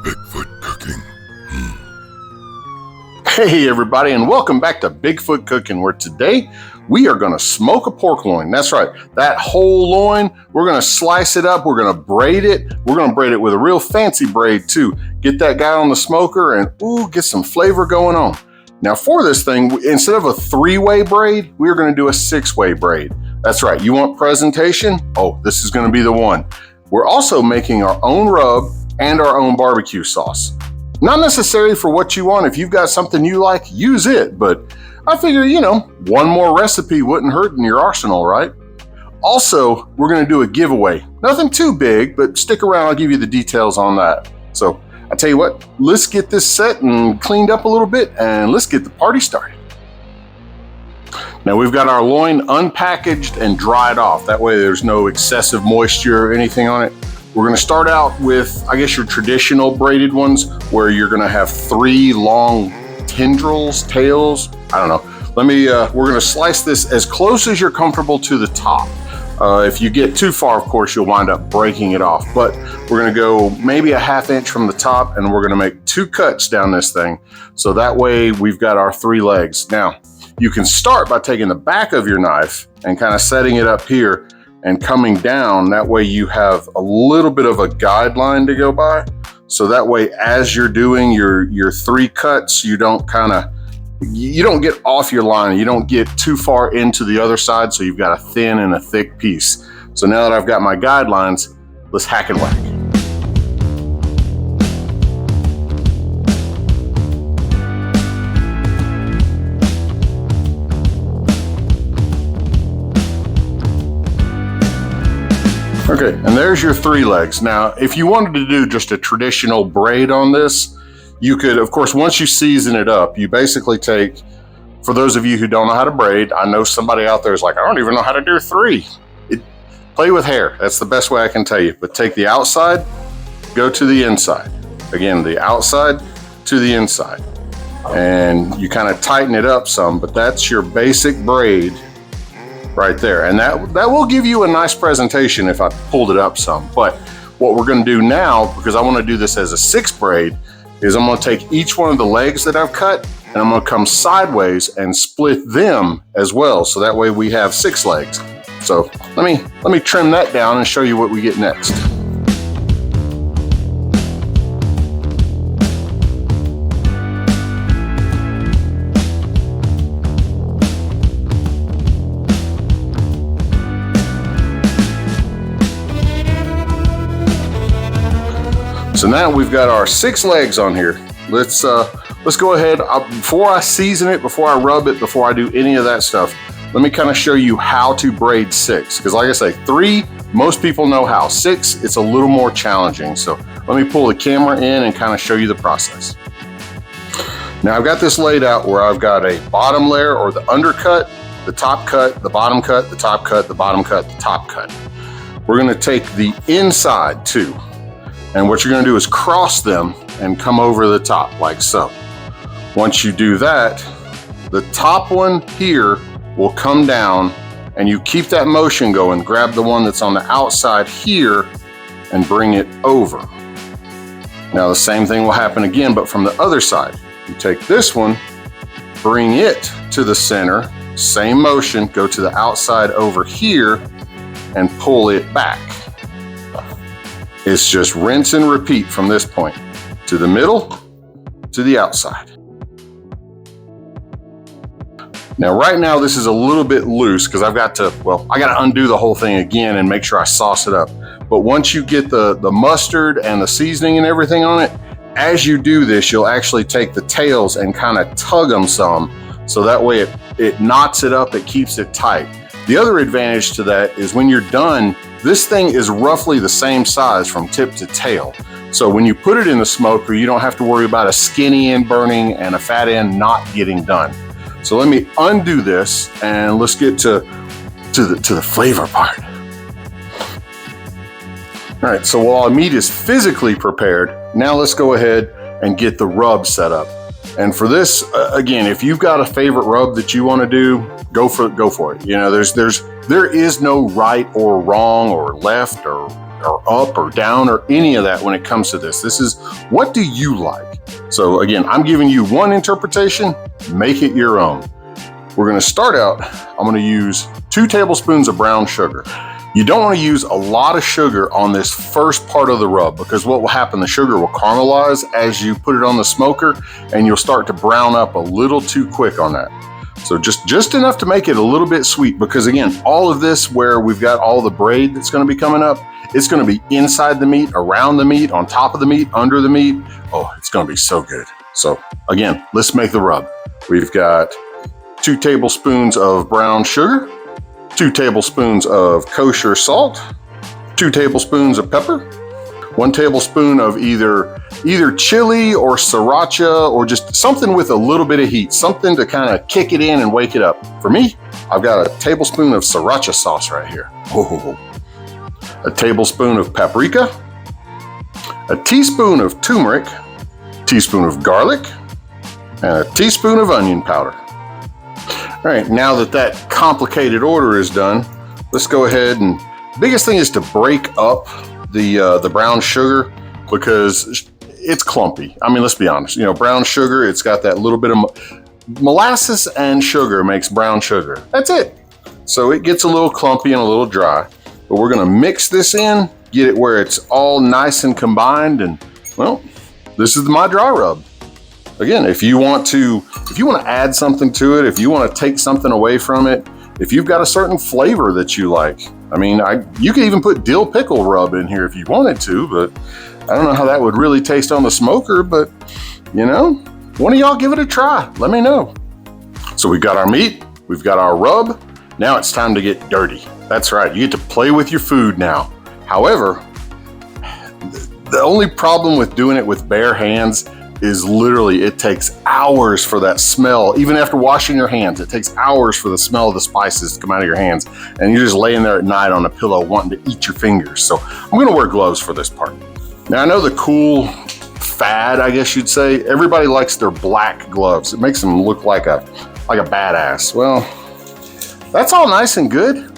Bigfoot cooking. Hey everybody, and welcome back to Bigfoot Cooking, where today we are going to smoke a pork loin. That's right, that whole loin. We're going to slice it up, we're going to braid it. We're going to braid it with a real fancy braid too. Get that guy on the smoker and get some flavor going on. Now for this thing, instead of a 3-way braid, we're going to do a 6-way braid. That's right, you want presentation? Oh, this is going to be the one. We're also making our own rub and our own barbecue sauce. Not necessarily for what you want. If you've got something you like, use it. But I figure, one more recipe wouldn't hurt in your arsenal, right? Also, we're going to do a giveaway. Nothing too big, but stick around. I'll give you the details on that. So I tell you what, let's get this set and cleaned up a little bit, and let's get the party started. Now we've got our loin unpackaged and dried off. That way there's no excessive moisture or anything on it. We're going to start out with, I guess, your traditional braided ones, where you're going to have 3 long tendrils, tails. I don't know. We're going to slice this as close as you're comfortable to the top. If you get too far, of course, you'll wind up breaking it off. But we're going to go maybe a 1/2 inch from the top, and we're going to make 2 cuts down this thing. So that way we've got our 3 legs. Now, you can start by taking the back of your knife and kind of setting it up here and coming down. That way you have a little bit of a guideline to go by. So that way, as you're doing your 3 cuts, you don't get off your line. You don't get too far into the other side. So you've got a thin and a thick piece. So now that I've got my guidelines, let's hack and whack. Okay, and there's your 3 legs. Now, if you wanted to do just a traditional braid on this, you could, of course, once you season it up, you basically take, for those of you who don't know how to braid, I know somebody out there is like, I don't even know how to do 3. Play with hair. That's the best way I can tell you. But take the outside, go to the inside. Again, the outside to the inside. And you kind of tighten it up some, but that's your basic braid right there. And that will give you a nice presentation if I pulled it up some. But what we're going to do now, because I want to do this as a 6 braid, is I'm going to take each one of the legs that I've cut and I'm going to come sideways and split them as well. So that way we have 6 legs. So let me trim that down and show you what we get next. So now we've got our 6 legs on here. Let's go ahead. Before I season it, before I rub it, before I do any of that stuff, let me kind of show you how to braid 6. Because like I say, 3, most people know how. 6, it's a little more challenging. So let me pull the camera in and kind of show you the process. Now I've got this laid out where I've got a bottom layer, or the undercut, the top cut, the bottom cut, the top cut, the bottom cut, the top cut. We're going to take the inside too. And what you're going to do is cross them and come over the top like so. Once you do that, the top one here will come down, and you keep that motion going. Grab the one that's on the outside here and bring it over. Now the same thing will happen again, but from the other side. You take this one, bring it to the center, same motion, go to the outside over here and pull it back. It's just rinse and repeat from this point to the middle, to the outside. Now, right now, this is a little bit loose because I got to undo the whole thing again and make sure I sauce it up. But once you get the mustard and the seasoning and everything on it, as you do this, you'll actually take the tails and kind of tug them some. So that way it knots it up, it keeps it tight. The other advantage to that is when you're done, this thing is roughly the same size from tip to tail. So when you put it in the smoker, you don't have to worry about a skinny end burning and a fat end not getting done. So let me undo this and let's get to the flavor part. All right, so while our meat is physically prepared, now let's go ahead and get the rub set up. And for this, again, if you've got a favorite rub that you want to do, go for it. You know, there is no right or wrong or left or or up or down or any of that when it comes to this. This is, what do you like? So again, I'm giving you one interpretation, make it your own. We're gonna start out, I'm gonna use 2 tablespoons of brown sugar. You don't wanna use a lot of sugar on this first part of the rub, because what will happen, the sugar will caramelize as you put it on the smoker, and you'll start to brown up a little too quick on that. So just enough to make it a little bit sweet, because again, all of this where we've got all the braid that's gonna be coming up, it's gonna be inside the meat, around the meat, on top of the meat, under the meat. Oh, it's gonna be so good. So again, let's make the rub. We've got 2 tablespoons of brown sugar, 2 tablespoons of kosher salt, 2 tablespoons of pepper, 1 tablespoon of either chili or sriracha, or just something with a little bit of heat, something to kind of kick it in and wake it up. For me, I've got a tablespoon of sriracha sauce right here. Oh. A tablespoon of paprika, a teaspoon of turmeric, a teaspoon of garlic, and a teaspoon of onion powder. All right, now that complicated order is done, let's go ahead and, biggest thing is to break up the brown sugar, because it's clumpy. I mean, let's be honest, you know, brown sugar, it's got that little bit of molasses and sugar makes brown sugar. That's it. So it gets a little clumpy and a little dry, but we're gonna mix this in, get it where it's all nice and combined, and well, this is my dry rub. Again, if you want to add something to it, if you want to take something away from it, if you've got a certain flavor that you like, I mean, you could even put dill pickle rub in here if you wanted to, but I don't know how that would really taste on the smoker, but you know, one of y'all give it a try, let me know. So we've got our meat, we've got our rub, now it's time to get dirty. That's right, you get to play with your food now. However, the only problem with doing it with bare hands is literally it takes hours for that smell. Even after washing your hands, it takes hours for the smell of the spices to come out of your hands, and you're just laying there at night on a pillow wanting to eat your fingers. So I'm gonna wear gloves for this part. Now I know the cool fad, I guess you'd say, everybody likes their black gloves. It makes them look like a badass. Well, that's all nice and good,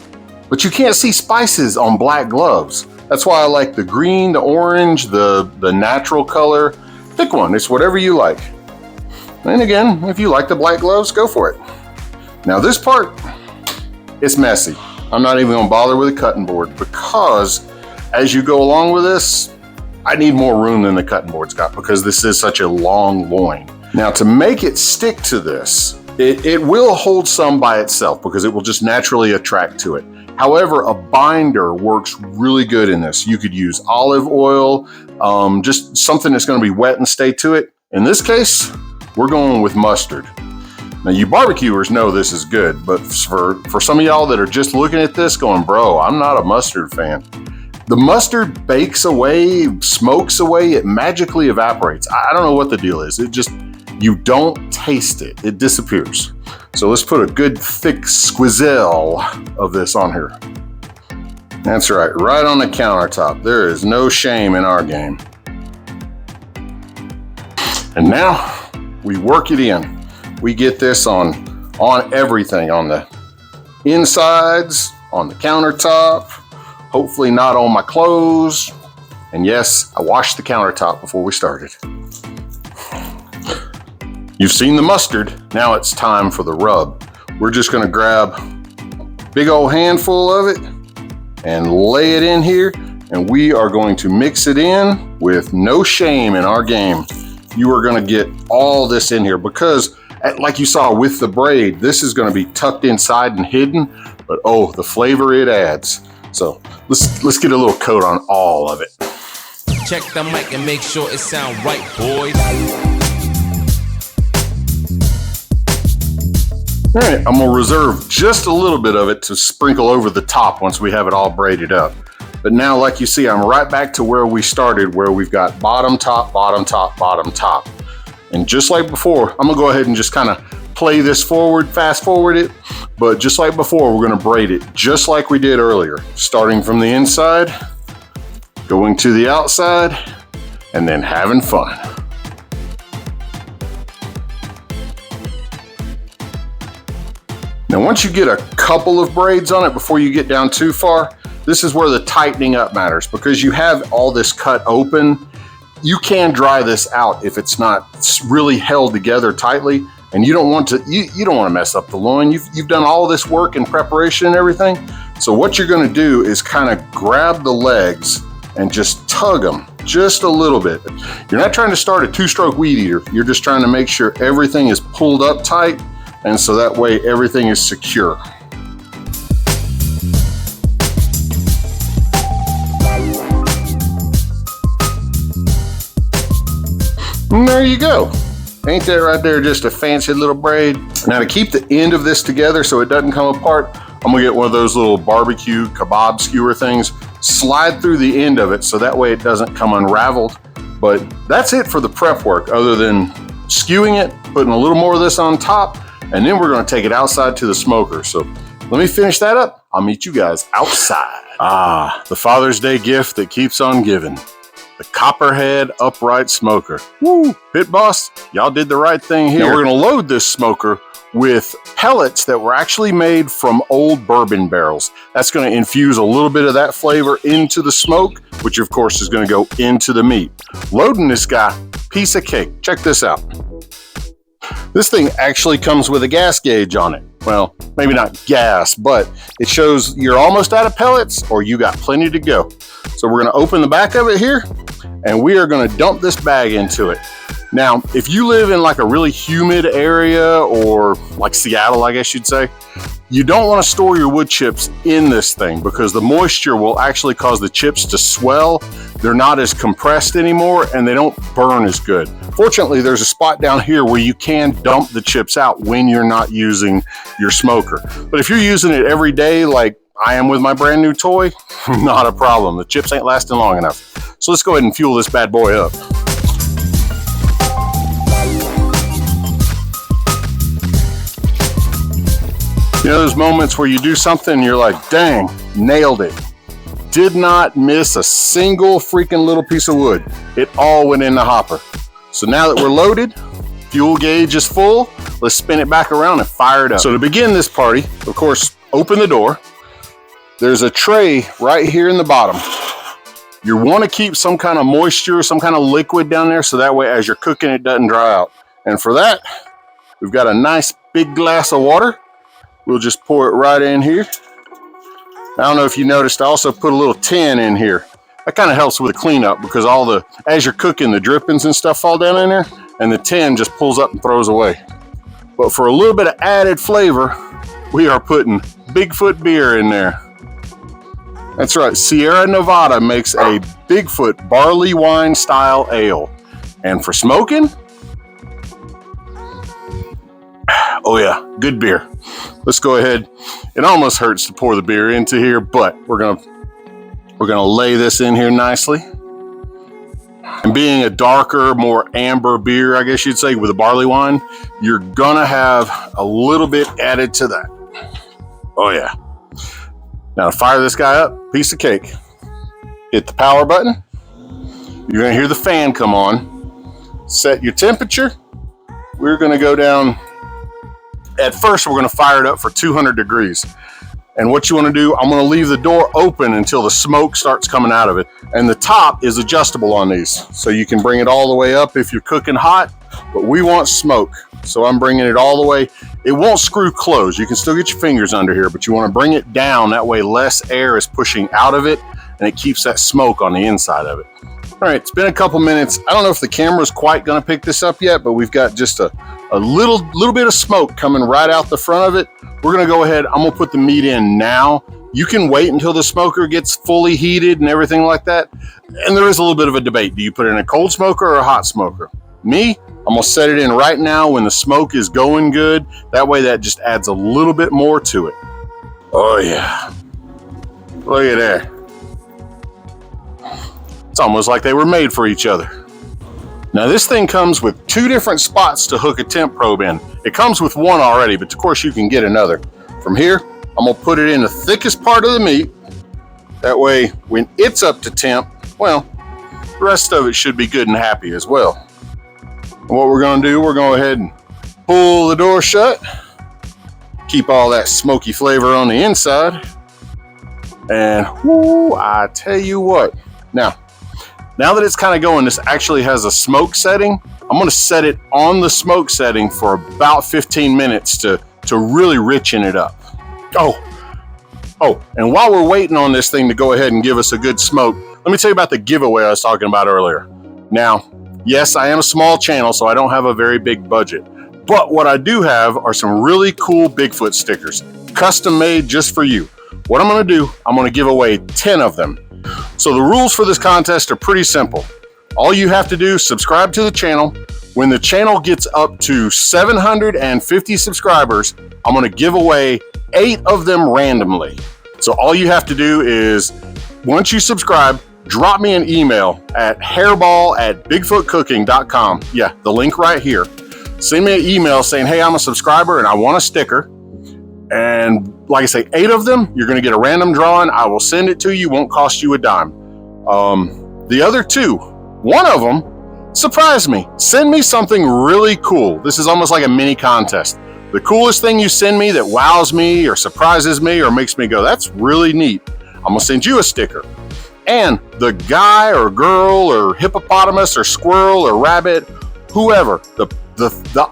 but you can't see spices on black gloves. That's why I like the green, the orange, the natural color. Pick one, it's whatever you like. And again, if you like the black gloves, go for it. Now this part, it's messy. I'm not even gonna bother with a cutting board, because as you go along with this, I need more room than the cutting board's got, because this is such a long loin. Now to make it stick to this, it will hold some by itself, because it will just naturally attract to it. However, a binder works really good in this. You could use olive oil, just something that's gonna be wet and stay to it. In this case, we're going with mustard. Now you barbecuers know this is good, but for some of y'all that are just looking at this going, bro, I'm not a mustard fan. The mustard bakes away, smokes away, it magically evaporates. I don't know what the deal is. You don't taste it, it disappears. So let's put a good thick squizzle of this on here. That's right on the countertop. There is no shame in our game. And now we work it in. We get this on everything, on the insides, on the countertop, hopefully not on my clothes. And yes, I washed the countertop before we started. You've seen the mustard, now it's time for the rub. We're just gonna grab a big old handful of it and lay it in here, and we are going to mix it in with no shame in our game. You are gonna get all this in here, because like you saw with the braid, this is gonna be tucked inside and hidden, but oh, the flavor it adds. So let's get a little coat on all of it. Check the mic and make sure it sound right, boys. All right, I'm gonna reserve just a little bit of it to sprinkle over the top once we have it all braided up. But now, like you see, I'm right back to where we started, where we've got bottom, top, bottom, top, bottom, top. And just like before, I'm gonna go ahead and just kind of play this forward, fast forward it. But just like before, we're gonna braid it just like we did earlier, starting from the inside, going to the outside, and then having fun. Now, once you get a couple of braids on it before you get down too far, this is where the tightening up matters, because you have all this cut open. You can dry this out if it's not really held together tightly, and you don't want to you don't want to mess up the loin. You've done all this work in preparation and everything. So what you're going to do is kind of grab the legs and just tug them just a little bit. You're not trying to start a 2-stroke weed eater. You're just trying to make sure everything is pulled up tight, and so that way everything is secure. And there you go. Ain't that right there just a fancy little braid? Now, to keep the end of this together so it doesn't come apart, I'm gonna get one of those little barbecue kebab skewer things, slide through the end of it so that way it doesn't come unraveled. But that's it for the prep work, other than skewing it, putting a little more of this on top, and then we're gonna take it outside to the smoker. So let me finish that up. I'll meet you guys outside. Ah, the Father's Day gift that keeps on giving. The Copperhead Upright Smoker. Woo! Pit boss, y'all did the right thing here. Now we're gonna load this smoker with pellets that were actually made from old bourbon barrels. That's gonna infuse a little bit of that flavor into the smoke, which of course is gonna go into the meat. Loading this guy, piece of cake. Check this out. This thing actually comes with a gas gauge on it. Well, maybe not gas, but it shows you're almost out of pellets or you got plenty to go. So we're gonna open the back of it here, and we are gonna dump this bag into it. Now, if you live in like a really humid area, or like Seattle, I guess you'd say, you don't want to store your wood chips in this thing because the moisture will actually cause the chips to swell. They're not as compressed anymore and they don't burn as good. Fortunately, there's a spot down here where you can dump the chips out when you're not using your smoker. But if you're using it every day, like I am with my brand new toy, not a problem. The chips ain't lasting long enough. So let's go ahead and fuel this bad boy up. You know those moments where you do something and you're like, dang, nailed it. Did not miss a single freaking little piece of wood. It all went in the hopper. So now that we're loaded, fuel gauge is full, let's spin it back around and fire it up. So to begin this party, of course, open the door. There's a tray right here in the bottom. You want to keep some kind of moisture, some kind of liquid down there, so that way as you're cooking, it doesn't dry out. And for that, we've got a nice big glass of water. We'll just pour it right in here. I don't know if you noticed, I also put a little tin in here. That kind of helps with the cleanup because as you're cooking, the drippings and stuff fall down in there, and the tin just pulls up and throws away. But for a little bit of added flavor, we are putting Bigfoot beer in there. That's right, Sierra Nevada makes a Bigfoot barley wine style ale. And for smoking, oh yeah, good beer. Let's go ahead. It almost hurts to pour the beer into here, but we're gonna lay this in here nicely. And being a darker, more amber beer, I guess you'd say, with a barley wine, you're gonna have a little bit added to that. Oh yeah. Now to fire this guy up, piece of cake. Hit the power button. You're gonna hear the fan come on. Set your temperature. We're gonna go down. At first, we're gonna fire it up for 200 degrees. And what you wanna do, I'm gonna leave the door open until the smoke starts coming out of it. And the top is adjustable on these. So you can bring it all the way up if you're cooking hot, but we want smoke. So I'm bringing it all the way. It won't screw closed. You can still get your fingers under here, but you wanna bring it down. That way less air is pushing out of it and it keeps that smoke on the inside of it. All right, it's been a couple minutes. I don't know if the camera's quite gonna pick this up yet, but we've got just a little bit of smoke coming right out the front of it. We're gonna go ahead, I'm gonna put the meat in now. You can wait until the smoker gets fully heated and everything like that. And there is a little bit of a debate. Do you put it in a cold smoker or a hot smoker? Me, I'm gonna set it in right now when the smoke is going good. That way that just adds a little bit more to it. Oh yeah, look at that. It's almost like they were made for each other. Now this thing comes with 2 different spots to hook a temp probe in. It comes with one already, but of course you can get another. From here, I'm gonna put it in the thickest part of the meat. That way, when it's up to temp, well, the rest of it should be good and happy as well. And what we're gonna do, we're gonna go ahead and pull the door shut, keep all that smoky flavor on the inside, And whoo, I tell you what. Now that it's kind of going, this actually has a smoke setting. I'm gonna set it on the smoke setting for about 15 minutes to really richen it up. Oh, and while we're waiting on this thing to go ahead and give us a good smoke, let me tell you about the giveaway I was talking about earlier. Now, yes, I am a small channel, so I don't have a very big budget. But what I do have are some really cool Bigfoot stickers, custom made just for you. What I'm gonna do, I'm gonna give away 10 of them. So the rules for this contest are pretty simple. All you have to do is subscribe to the channel. When the channel gets up to 750 subscribers, I'm gonna give away 8 of them randomly. So all you have to do is, once you subscribe, drop me an email at hairball@bigfootcooking.com. Yeah, the link right here. Send me an email saying, hey, I'm a subscriber and I want a sticker. And like I say, 8 of them, you're gonna get a random drawing. I will send it to you, won't cost you a dime. The other 2, one of them, surprise me. Send me something really cool. This is almost like a mini contest. The coolest thing you send me that wows me or surprises me or makes me go, that's really neat, I'm gonna send you a sticker. And the guy or girl or hippopotamus or squirrel or rabbit, whoever, the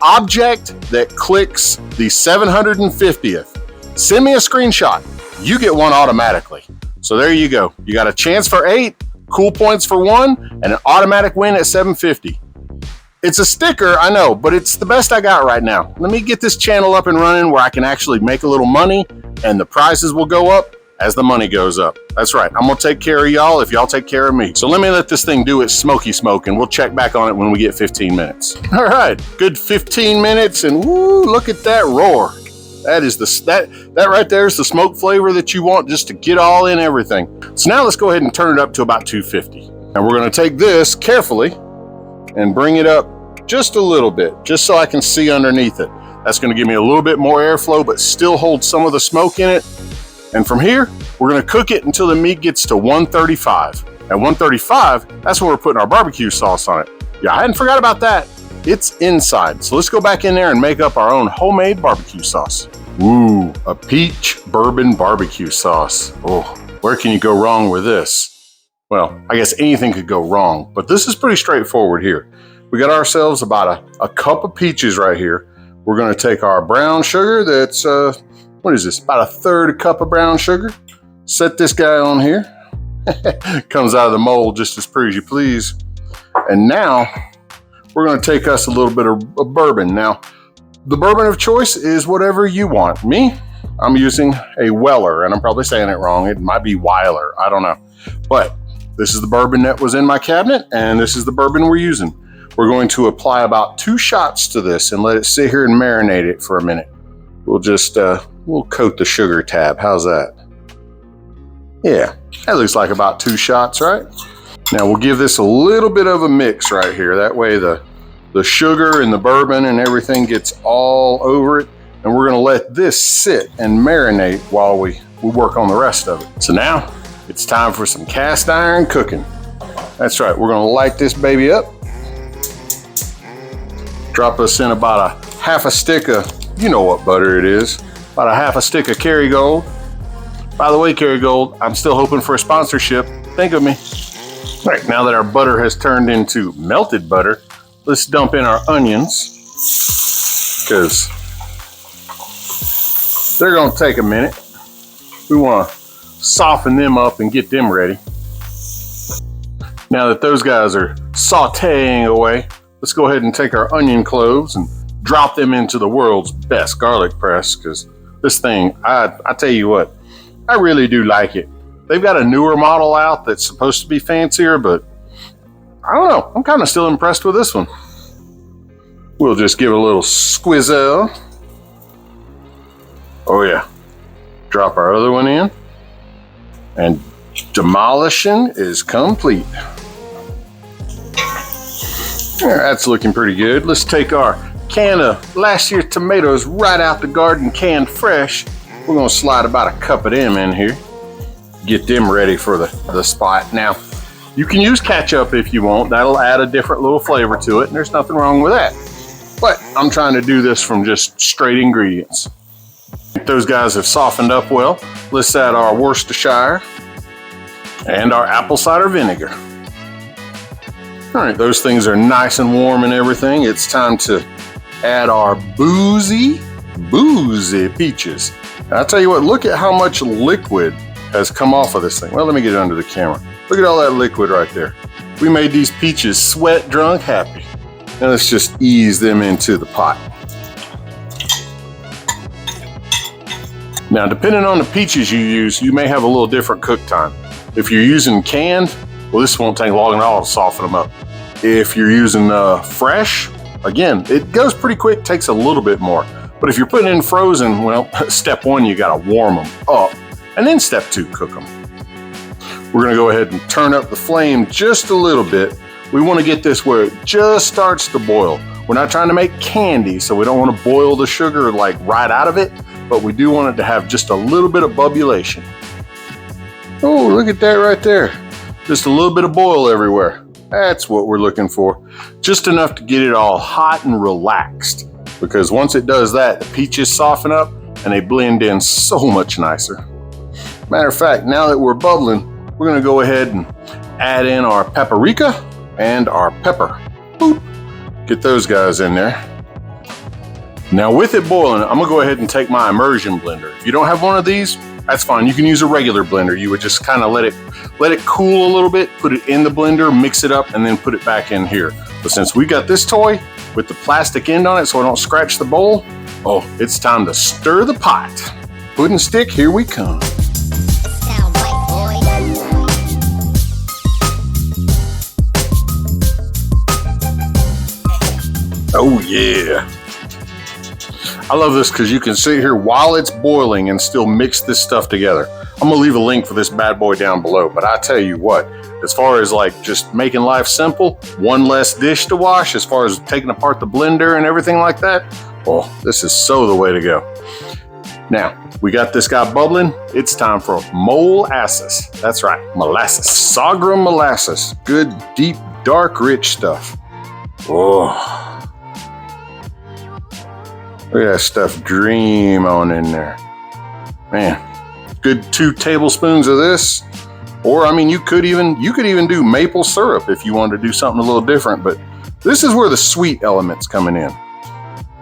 object that clicks the 750th, send me a screenshot. You get one automatically. So there you go. You got a chance for 8, cool points for 1, and an automatic win at 750. It's a sticker, I know, but it's the best I got right now. Let me get this channel up and running where I can actually make a little money, and the prizes will go up as the money goes up. That's right. I'm gonna take care of y'all if y'all take care of me. So let me let this thing do its smoky smoke, and we'll check back on it when we get 15 minutes. All right, good 15 minutes, and woo, look at that roar. That is that right there is the smoke flavor that you want, just to get all in everything. So now let's go ahead and turn it up to about 250. And we're gonna take this carefully and bring it up just a little bit, just so I can see underneath it. That's gonna give me a little bit more airflow, but still hold some of the smoke in it. And from here, we're gonna cook it until the meat gets to 135. At 135, that's when we're putting our barbecue sauce on it. Yeah, I hadn't forgot about that. It's inside. So let's go back in there and make up our own homemade barbecue sauce. Ooh, a peach bourbon barbecue sauce. Oh, where can you go wrong with this? Well, I guess anything could go wrong, but this is pretty straightforward here. We got ourselves about a cup of peaches right here. We're gonna take our brown sugar that's, what is this? About 1/3 cup of brown sugar. Set this guy on here. Comes out of the mold just as pretty as you please. And now we're gonna take us a little bit of bourbon. Now, the bourbon of choice is whatever you want. Me, I'm using a Weller, and I'm probably saying it wrong. It might be Weiler, I don't know. But this is the bourbon that was in my cabinet, and this is the bourbon we're using. We're going to apply about 2 shots to this and let it sit here and marinate it for a minute. We'll just, we'll coat the sugar tab. How's that? Yeah, that looks like about 2 shots, right? Now we'll give this a little bit of a mix right here. That way the sugar and the bourbon and everything gets all over it. And we're gonna let this sit and marinate while we work on the rest of it. So now it's time for some cast iron cooking. That's right, we're gonna light this baby up. Drop us in about a 1/2 stick of, you know what butter it is, about a 1/2 stick of Kerrygold. By the way, Kerrygold, I'm still hoping for a sponsorship. Think of me. All right, now that our butter has turned into melted butter, let's dump in our onions, because they're gonna take a minute. We wanna soften them up and get them ready. Now that those guys are sauteing away, let's go ahead and take our onion cloves and drop them into the world's best garlic press, because this thing, I tell you what, I really do like it. They've got a newer model out that's supposed to be fancier, but I don't know. I'm kind of still impressed with this one. We'll just give it a little squizzle. Oh yeah. Drop our other one in. And demolishing is complete. Yeah, that's looking pretty good. Let's take our can of last year's tomatoes right out the garden, canned fresh. We're gonna slide about a cup of them in here. Get them ready for the spot. Now, you can use ketchup if you want. That'll add a different little flavor to it, and there's nothing wrong with that. But I'm trying to do this from just straight ingredients. Those guys have softened up well. Let's add our Worcestershire and our apple cider vinegar. All right, those things are nice and warm and everything. It's time to add our boozy peaches. And I'll tell you what, look at how much liquid has come off of this thing. Well, let me get it under the camera. Look at all that liquid right there. We made these peaches sweat drunk happy. Now let's just ease them into the pot. Now, depending on the peaches you use, you may have a little different cook time. If you're using canned, well, this won't take long at all to soften them up. If you're using fresh, again, it goes pretty quick, takes a little bit more. But if you're putting in frozen, well, step one, you gotta warm them up. And then step two, cook them. We're gonna go ahead and turn up the flame just a little bit. We wanna get this where it just starts to boil. We're not trying to make candy, so we don't wanna boil the sugar like right out of it, but we do want it to have just a little bit of bubbulation. Oh, look at that right there. Just a little bit of boil everywhere. That's what we're looking for. Just enough to get it all hot and relaxed. Because once it does that, the peaches soften up and they blend in so much nicer. Matter of fact, now that we're bubbling, we're gonna go ahead and add in our paprika and our pepper. Boop. Get those guys in there. Now with it boiling, I'm gonna go ahead and take my immersion blender. If you don't have one of these, that's fine. You can use a regular blender. You would just kind of let it cool a little bit, put it in the blender, mix it up, and then put it back in here. But since we got this toy with the plastic end on it so I don't scratch the bowl, oh, it's time to stir the pot. Pudding stick, here we come. Oh yeah. I love this because you can sit here while it's boiling and still mix this stuff together. I'm gonna leave a link for this bad boy down below, but I tell you what, as far as like just making life simple, one less dish to wash, as far as taking apart the blender and everything like that, oh, this is so the way to go. Now, we got this guy bubbling. It's time for molasses. That's right, molasses. Sorghum molasses. Good, deep, dark, rich stuff. Oh. Look at that stuff dream on in there. Man, good 2 tablespoons of this. Or I mean, you could even do maple syrup if you wanted to do something a little different, but this is where the sweet element's coming in.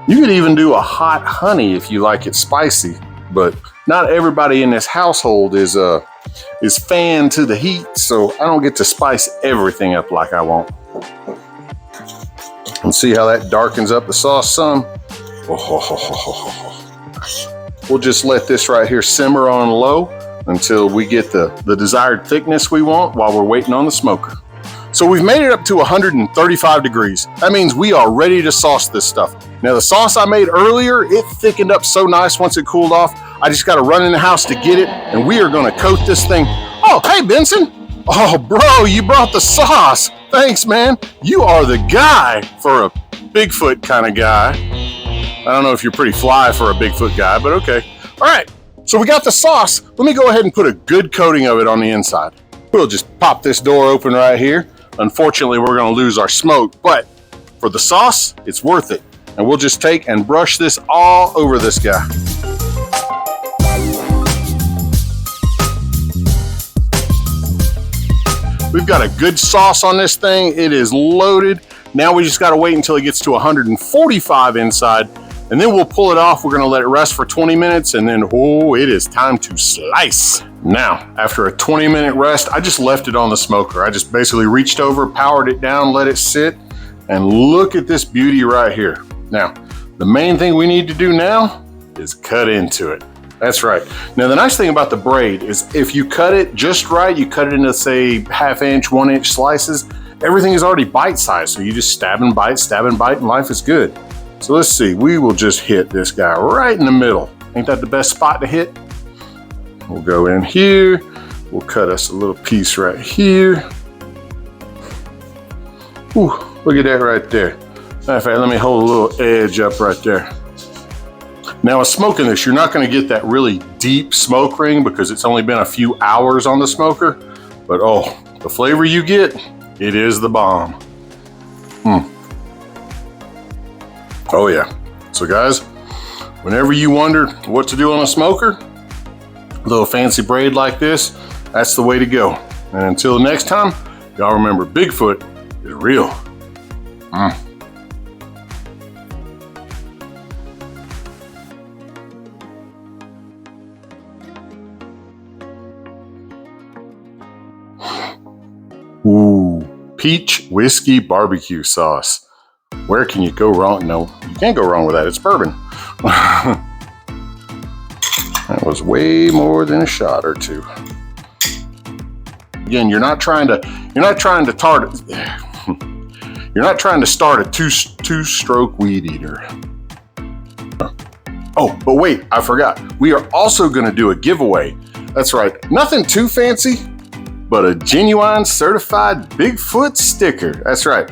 You could even do a hot honey if you like it spicy, but not everybody in this household is fan to the heat, so I don't get to spice everything up like I want. And see how that darkens up the sauce some? We'll just let this right here simmer on low until we get the desired thickness we want while we're waiting on the smoker. So we've made it up to 135 degrees. That means we are ready to sauce this stuff. Now the sauce I made earlier, it thickened up so nice once it cooled off. I just got to run in the house to get it, and we are going to coat this thing. Oh, hey Benson. Oh bro, you brought the sauce. Thanks man. You are the guy for a Bigfoot kind of guy. I don't know if you're pretty fly for a Bigfoot guy, but okay. All right, so we got the sauce. Let me go ahead and put a good coating of it on the inside. We'll just pop this door open right here. Unfortunately, we're gonna lose our smoke, but for the sauce, it's worth it. And we'll just take and brush this all over this guy. We've got a good sauce on this thing. It is loaded. Now we just gotta wait until it gets to 145 inside, and then we'll pull it off. We're gonna let it rest for 20 minutes, and then, oh, it is time to slice. Now, after a 20-minute rest, I just left it on the smoker. I just basically reached over, powered it down, let it sit, and look at this beauty right here. Now, the main thing we need to do now is cut into it. That's right. Now, the nice thing about the braid is if you cut it just right, you cut it into, say, 1/2 inch, 1 inch slices, everything is already bite-sized. So you just stab and bite, and life is good. So let's see, we will just hit this guy right in the middle. Ain't that the best spot to hit? We'll go in here. We'll cut us a little piece right here. Ooh, look at that right there. Matter of fact, let me hold a little edge up right there. Now, with smoking this, you're not gonna get that really deep smoke ring because it's only been a few hours on the smoker, but oh, the flavor you get, it is the bomb. Oh yeah. So guys, Whenever you wonder what to do on a smoker, a little fancy braid like this, that's the way to go. And until next time, y'all remember Bigfoot is real. Ooh, peach whiskey barbecue sauce. Where can you go wrong? No, you can't go wrong with that. It's bourbon. That was way more than a shot or two. Again, you're not trying to start a two-stroke weed eater. Oh, but wait, I forgot. We are also going to do a giveaway. That's right. Nothing too fancy, but a genuine certified Bigfoot sticker. That's right.